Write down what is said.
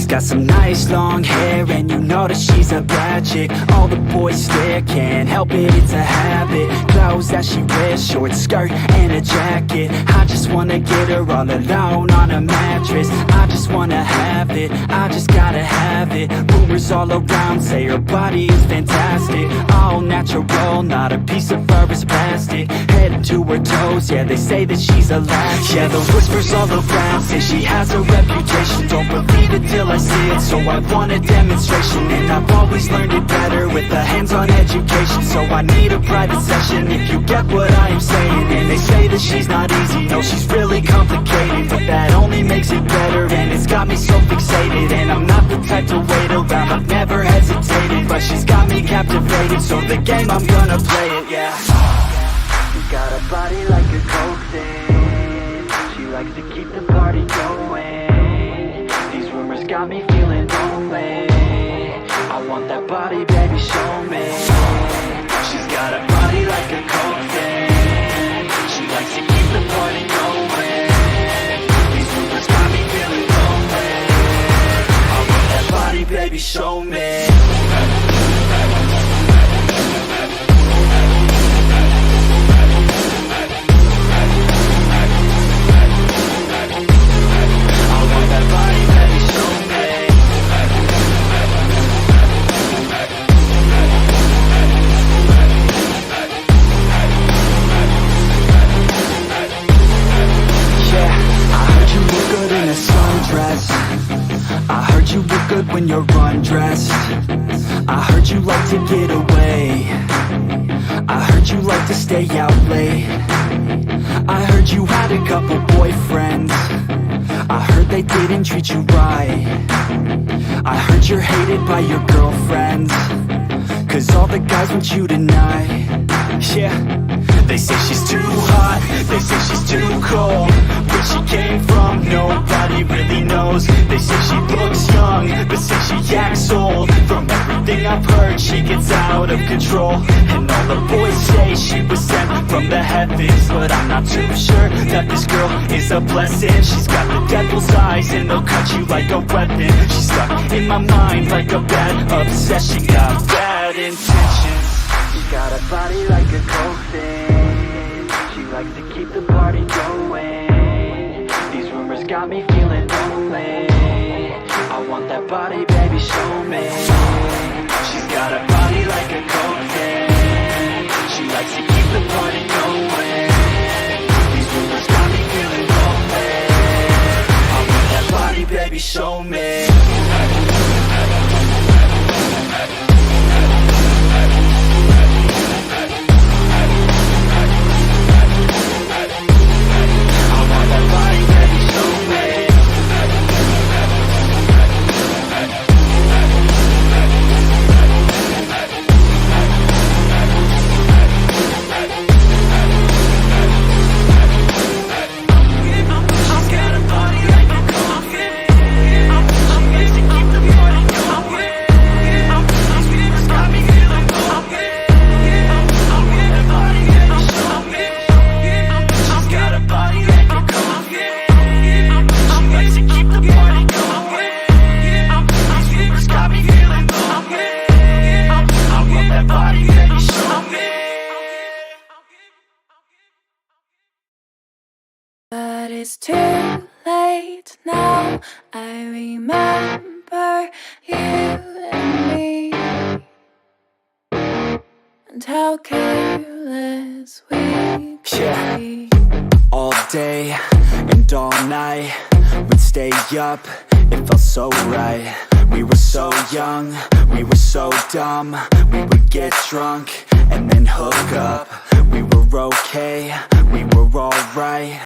got some nice long hair, and you know that she's a bad chick. All the boys stare, can't help it, it's a habit. Clothes that she wears, short skirt and a jacket. I just wanna get her all alone on a mattress. I just wanna have it, I just gotta have it. Rumors all around say her body is fantastic. All natural, not a piece of fur is plastic. Head to her toes, yeah, they say that she's a latch. Yeah, the whispers all around say she has a reputation. Don't believe it till I see it, so I want a demonstration. And I've always learned it better with a hands-on education. So I need a private session if you get what I am saying. And they say that she's not easy, no, she's really complicated. But that only makes it better, and it's got me so fixated. And I'm not the type to wait around, I've never hesitated. But she's got me captivated, so the game, I'm gonna play it, yeah. She got a body like a coke thing. She likes to keep the party going. These rumors got me feeling lonely. I want that body, baby, show me. She's got a body like a coke thing. She likes to keep the party going. These rumors got me feeling lonely. I want that body, baby, show me. I heard you look good when you're undressed. I heard you like to get away. I heard you like to stay out late. I heard you had a couple boyfriends. I heard they didn't treat you right. I heard you're hated by your girlfriends, 'cause all the guys want you tonight. Yeah, they say she's too hot, they say she's too cold. Where she came from, nobody really knows. They say she looks young, but say she acts old. From everything I've heard, she gets out of control. And all the boys say she was sent from the heavens, but I'm not too sure that this girl is a blessing. She's got the devil's eyes, and they'll cut you like a weapon. She's stuck in my mind like a bad obsession. Got bad intentions. She's got a body like a coke thing. She likes to keep the party going. These rumors got me feeling lonely. I want that body, baby, show me. She's got a body like a coke thing. She likes to keep the party going. These rumors got me feeling lonely. I want that body, baby, show me. But it's too late now. I remember you and me, and how careless we could be. All day and all night, we'd stay up, it felt so right. We were so young, we were so dumb. We would get drunk and then hook up. We were okay, we were alright.